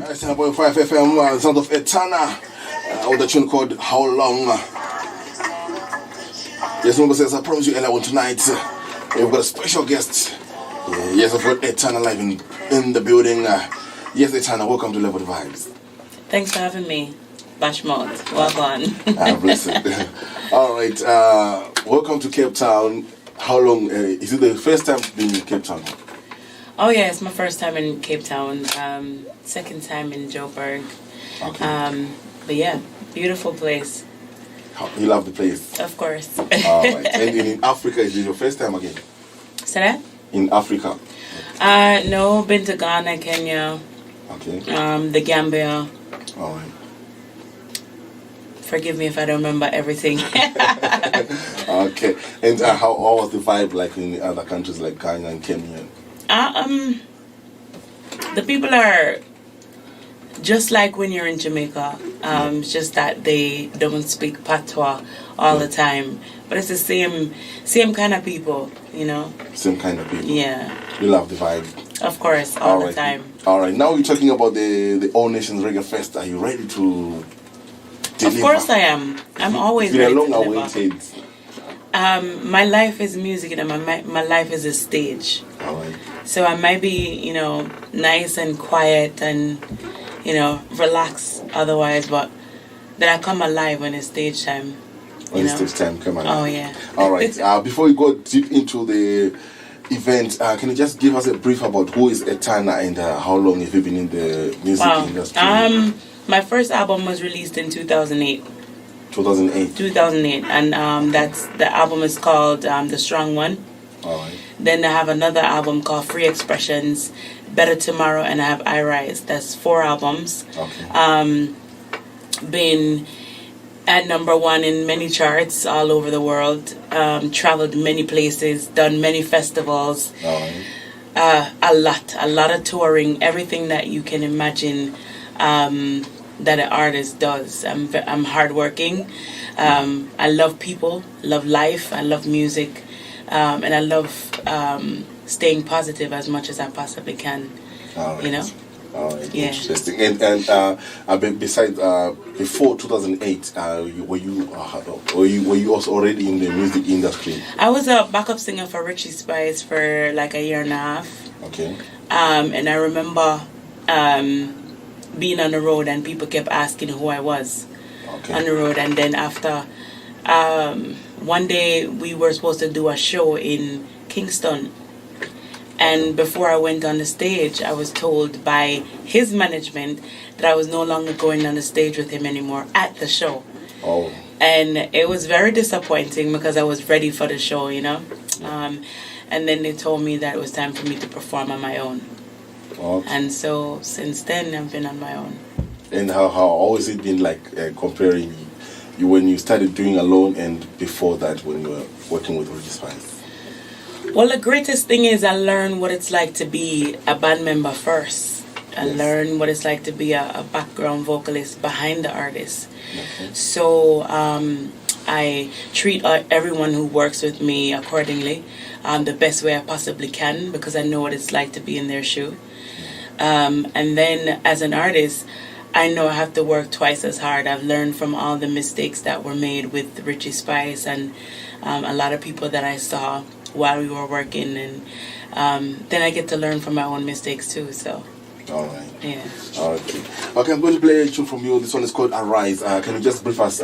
It's 10.5 FM, sound of Etana, with a tune called How Long. Yes, Mumba says, I promise you, Ella, tonight we've got a special guest. Yes, I've got Etana live in the building. Yes, Etana, welcome to Level Vibes. Thanks for having me, Bashmouth. Well on. Bless it. All right, welcome to Cape Town. How long, is it the first time being in Cape Town? Oh yeah, it's my first time in Cape Town, second time in Joburg. Okay. But yeah, beautiful place. You love the place? Of course. All right. And in Africa, is it your first time again? Say that? In Africa? No, been to Ghana, Kenya. Okay. The Gambia. All right. Forgive me if I don't remember everything. Okay. And how was the vibe like in other countries like Ghana and Kenya? The people are just like when you're in Jamaica. It's just that they don't speak patois all the time, but it's the same kind of people, you know. Same kind of people. Yeah. You love the vibe. Of course, all the time. All right. Now we're talking about the All Nations Reggae Fest. Are you ready to deliver? Of course I am. I'm always ready to deliver. It's been a long awaited. My life is music and my life is a stage. All right. So I might be, nice and quiet and, relax otherwise, but then I come alive when it's stage time. When it's stage time, come alive. Oh, yeah. All right. Before we go deep into the event, can you just give us a brief about who is Etana and how long have you been in the music industry? My first album was released in 2008. 2008, and the album is called The Strong One. All right. Then I have another album called Free Expressions, Better Tomorrow, and I have I Rise. That's 4 albums. Okay. Been at #1 in many charts all over the world. Traveled many places, done many festivals. All right. A lot of touring, everything that you can imagine. That an artist does. I'm hardworking. I love people, love life, I love music, and I love staying positive as much as I possibly can. All right. You know. All right. Yeah. Interesting. And besides, before 2008, were you also already in the music industry? I was a backup singer for Richie Spice for like a year and a half. Okay. And I remember. Being on the road and people kept asking who I was on the road, and then after one day we were supposed to do a show in Kingston, and before I went on the stage I was told by his management that I was no longer going on the stage with him anymore at the show. Oh. And it was very disappointing because I was ready for the show, and then they told me that it was time for me to perform on my own. Okay. And so since then I've been on my own. And how always it been like comparing you when you started doing alone and before that when you were working with Richie Spice? Well, the greatest thing is I learned what it's like to be a band member first. I learned what it's like to be a background vocalist behind the artist. Okay. So I treat everyone who works with me accordingly, the best way I possibly can, because I know what it's like to be in their shoe. And then as an artist, I know I have to work twice as hard. I've learned from all the mistakes that were made with Richie Spice and a lot of people that I saw while we were working. And then I get to learn from my own mistakes too. So. All right. Yeah. Okay. Okay, I'm going to play a tune from you. This one is called Arise. Can you just brief us?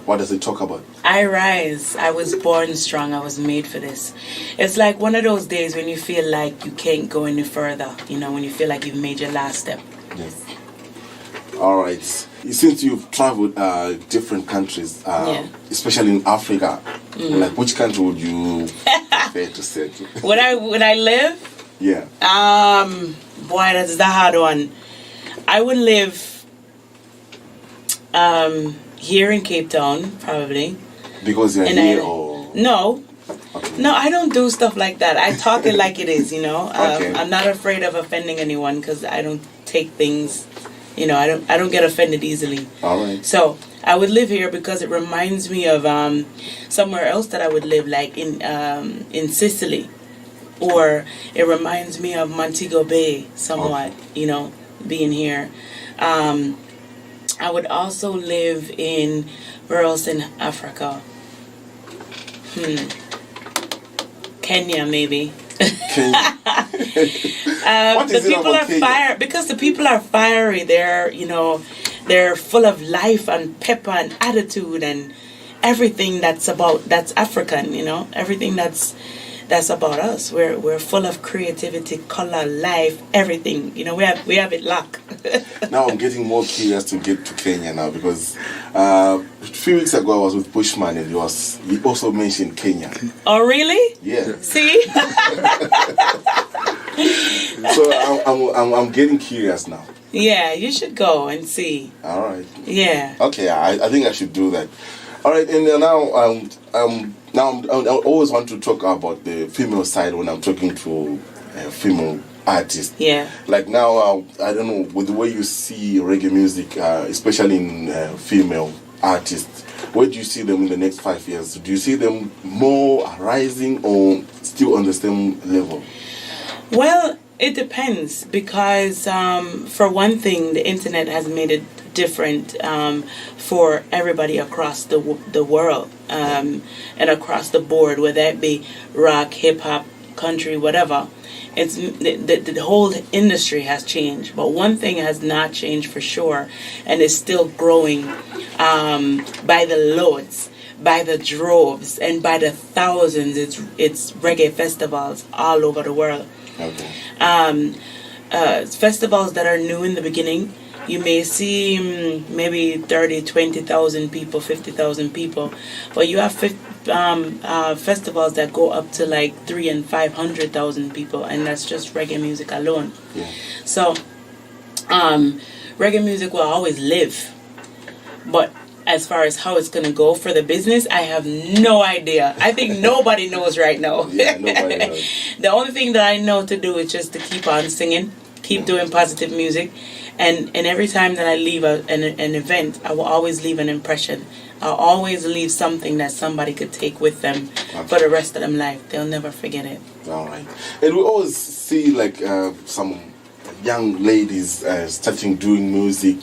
What does it talk about? I rise. I was born strong. I was made for this. It's like one of those days when you feel like you can't go any further. When you feel like you've made your last step. Yes. All right. Since you've traveled different countries, especially in Africa, like which country would you prefer to settle? Would I live? Yeah. Boy, that's the hard one. I would live here in Cape Town, probably. Because you're here, or no. Okay. No, I don't do stuff like that. I talk it like it is, Okay. I'm not afraid of offending anyone because I don't take things, I don't get offended easily. All right. So I would live here because it reminds me of somewhere else that I would live, like in Sicily. Or it reminds me of Montego Bay somewhat, being here. I would also live in, where else in Africa? Kenya, maybe. Kenya. The people are fire because the people are fiery. They're, they're full of life and pepper and attitude and everything that's African. Everything that's about us. We're full of creativity, color, life, everything. We have it locked. Now I'm getting more curious to get to Kenya now, because a few weeks ago I was with Bushman and he also mentioned Kenya. Oh really? Yeah. See? So I'm getting curious now. Yeah, you should go and see. All right. Yeah. Okay, I think I should do that. All right, and now I always want to talk about the female side when I'm talking to female artists. Yeah. Like now, I don't know, with the way you see reggae music, especially in female artists, where do you see them in the next 5 years? Do you see them more rising or still on the same level? Well, it depends, because for one thing, the internet has made it different for everybody across the world and across the board, whether it be rock, hip hop, country, whatever. It's the whole industry has changed, but one thing has not changed for sure, and is still growing by the loads, by the droves, and by the thousands. It's reggae festivals all over the world. Okay. Festivals that are new in the beginning, you may see maybe 30, 20,000 people, 50,000 people, but you have festivals that go up to like 300,000 and 500,000 people, and that's just reggae music alone. Yeah. So, reggae music will always live, but as far as how it's going to go for the business, I have no idea. I think nobody knows right now. Yeah, nobody knows. The only thing that I know to do is just to keep on singing, keep doing positive music, and every time that I leave an event, I will always leave an impression. I'll always leave something that somebody could take with them for the rest of their life. They'll never forget it. All right. And we always see like some young ladies starting doing music,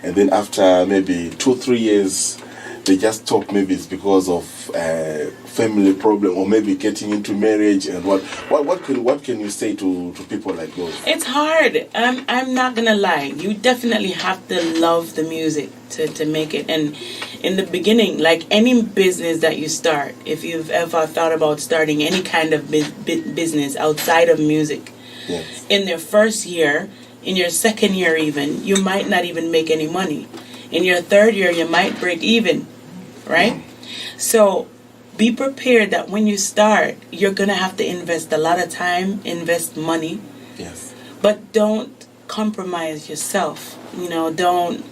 and then after maybe 2-3 years they just stop. Maybe it's because of family problem, or maybe getting into marriage. And what can you say to people like those? It's hard. I'm not gonna lie. You definitely have to love the music to make it. And in the beginning, like any business that you start, if you've ever thought about starting any kind of business outside of music, yes, in their first year, in your second year even, you might not even make any money. In your third year, you might break even, right? Mm-hmm. So be prepared that when you start, you're going to have to invest a lot of time, invest money. Yes. But don't compromise yourself. Don't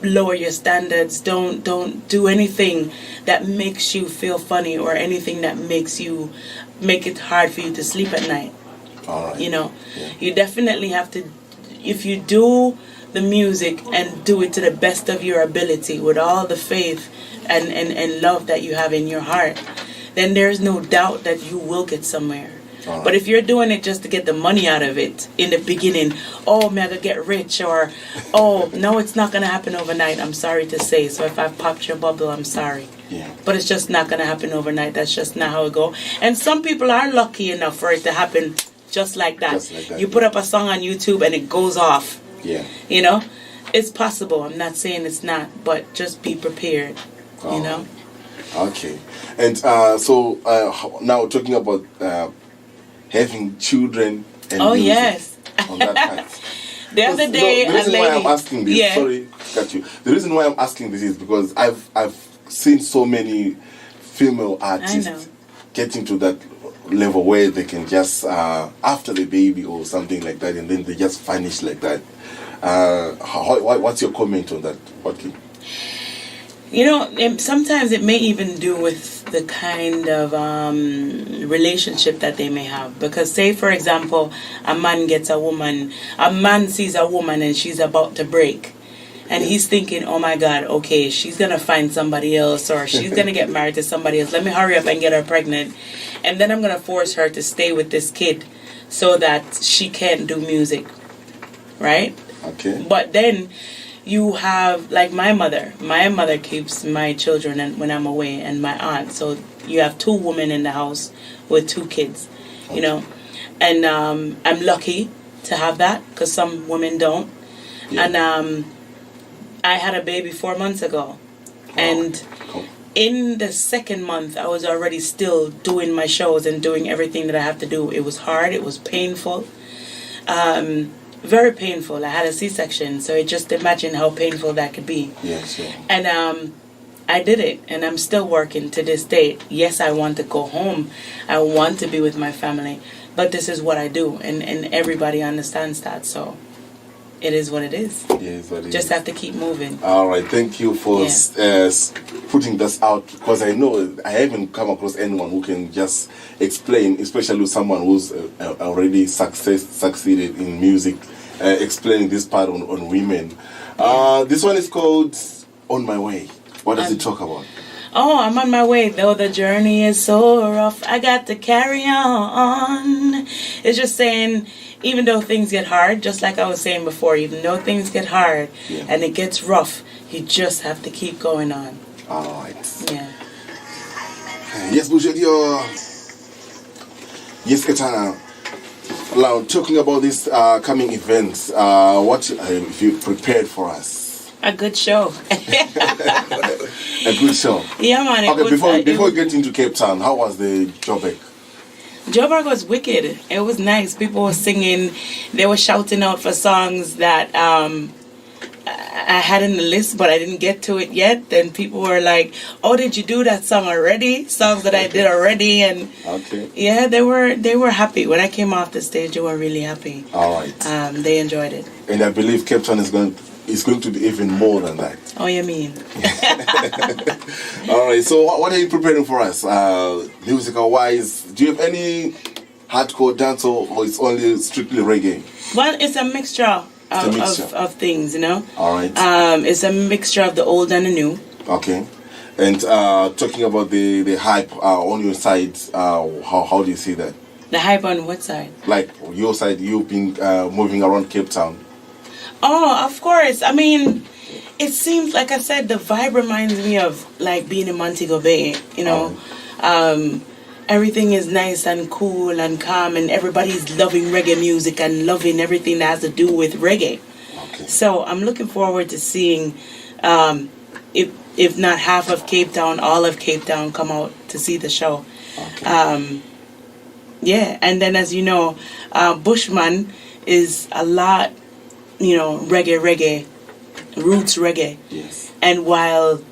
lower your standards. Don't do anything that makes you feel funny, or anything that make it hard for you to sleep at night. All right. Yeah. You definitely have to, if you do the music and do it to the best of your ability with all the faith and love that you have in your heart, then there's no doubt that you will get somewhere. Right. But if you're doing it just to get the money out of it in the beginning, I'm gonna get rich, or no, it's not gonna happen overnight, I'm sorry to say. So if I've popped your bubble, I'm sorry. Yeah. But it's just not gonna happen overnight. That's just not how it goes. And some people are lucky enough for it to happen just like that. Just like that. You put up a song on YouTube and it goes off. Yeah. It's possible. I'm not saying it's not, but just be prepared. Okay. And so now talking about having children and music, yes, on that part. The other day, the reason why I'm asking this, yeah. sorry, cut you. The reason why I'm asking this is because I've seen so many female artists getting to that level where they can just after the baby or something like that, and then they just vanish like that. What's your comment on that? Sometimes it may even do with the kind of relationship that they may have. Because say, for example, a man sees a woman and she's about to break. And he's thinking, oh my God, okay, she's going to find somebody else, or she's going to get married to somebody else. Let me hurry up and get her pregnant. And then I'm going to force her to stay with this kid so that she can't do music. Right? Okay. But then you have, like my mother. My mother keeps my children when I'm away, and my aunt. So you have two women in the house with two kids, you know. And I'm lucky to have that because some women don't. Yeah. And I had a baby 4 months ago. And in the second month, I was already still doing my shows and doing everything that I have to do. It was hard. It was painful. Very painful. I had a C-section, so just imagine how painful that could be. Yes, yeah. And I did it, and I'm still working to this day. Yes, I want to go home. I want to be with my family, but this is what I do, and everybody understands that, so it is what it is. Yes, what it just is. Have to keep moving. All right, thank you for putting this out, because I know I haven't come across anyone who can just explain, especially someone who's already succeeded in music, explaining this part on women. This one is called On My Way. What does it talk about? Oh, I'm on my way, though the journey is so rough, I got to carry on. It's just saying, even though things get hard, just like I was saying before, even though things get hard and it gets rough, you just have to keep going on. All right. Yeah. Yes, Bushradio. Yes, Etana. Now, talking about these coming events, what have you prepared for us? A good show. A good show. Yeah, man. Okay, before we get into Cape Town, how was the Joburg? Joburg was wicked. It was nice. People were singing. They were shouting out for songs that I had in the list, but I didn't get to it yet. Then people were like, "Oh, did you do that song already?" Songs that I did already, and yeah, they were happy when I came off the stage. They were really happy. All right. They enjoyed it. And I believe Cape Town is going to be even more than that. Oh, you mean? All right. So what are you preparing for us, musical wise? Do you have any hardcore dance, or it's only strictly reggae? Well, it's a mixture. Of things, you know. All right. It's a mixture of the old and the new. Okay. And talking about the hype on your side, how do you see that? The hype on what side? Like your side, you've been moving around Cape Town. Oh, of course. I mean, it seems, like I said, the vibe reminds me of like being in Montego Bay, you know. Everything is nice and cool and calm, and everybody's loving reggae music and loving everything that has to do with reggae. Okay. So I'm looking forward to seeing, if not half of Cape Town, all of Cape Town come out to see the show. Okay. Yeah, and then as you know, Bushman is a lot, you know, reggae, roots reggae. Yes. And while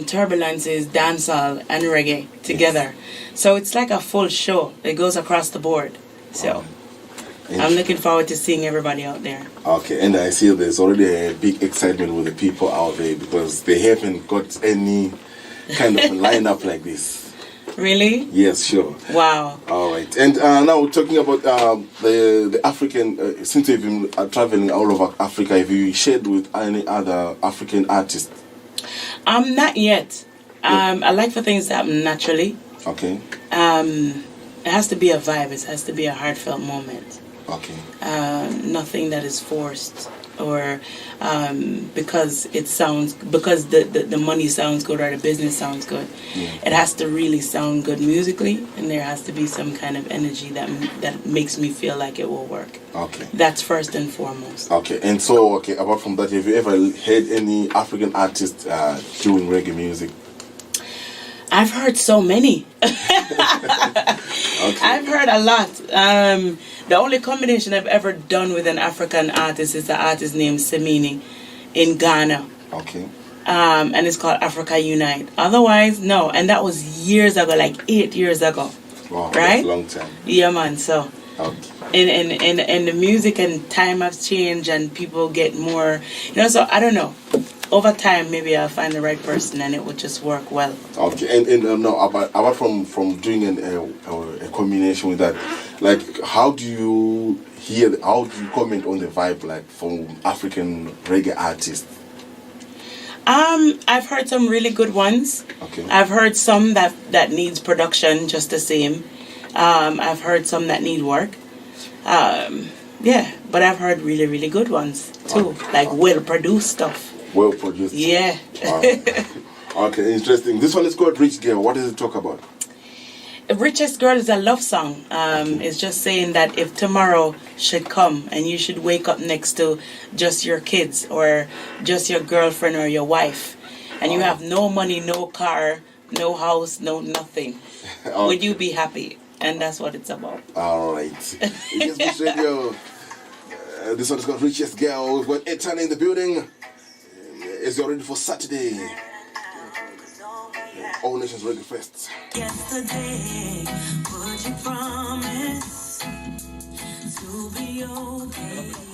Turbulence is dancehall and reggae together. Yes. So it's like a full show. It goes across the board. So I'm looking forward to seeing everybody out there. Okay, and I see there's already a big excitement with the people out there because they haven't got any kind of lineup like this. Really? Yes, sure. Wow. All right. And now talking about the African, since you've been traveling all over Africa, have you shared with any other African artists? Not yet. I like for things to happen naturally. Okay. It has to be a vibe. It has to be a heartfelt moment. Okay. Nothing that is forced or because the money sounds good or the business sounds good. Yeah. It has to really sound good musically, and there has to be some kind of energy that makes me feel like it will work. Okay. That's first and foremost. Okay. And so, apart from that, have you ever heard any African artists doing reggae music? I've heard so many. Okay. I've heard a lot. The only combination I've ever done with an African artist is the artist named Semini in Ghana. Okay. And it's called Africa Unite. Otherwise, no. And that was years ago, like 8 years ago. Wow, right? That's a long time. Yeah, man. So, okay. And the music and time has changed, and people get more, you know. So I don't know. Over time, maybe I'll find the right person, and it would just work well. Okay. And no, apart from doing a combination with that, like how do you comment on the vibe, like from African reggae artists? I've heard some really good ones. Okay. I've heard some that needs production just the same. I've heard some that need work. Yeah, but I've heard really, really good ones too, like well-produced stuff. Well produced. Yeah. Okay, interesting. This one is called Rich Girl. What does it talk about? Richest Girl is a love song. It's just saying that if tomorrow should come and you should wake up next to just your kids or just your girlfriend or your wife, and you have no money, no car, no house, no nothing, would you be happy? And that's what it's about. All right. It is Bushradio. This one is called Richest Girl. We've got Etana in the building. As you're ready for Saturday. All Nations Reggae Fest. Yesterday, would you promise to be okay?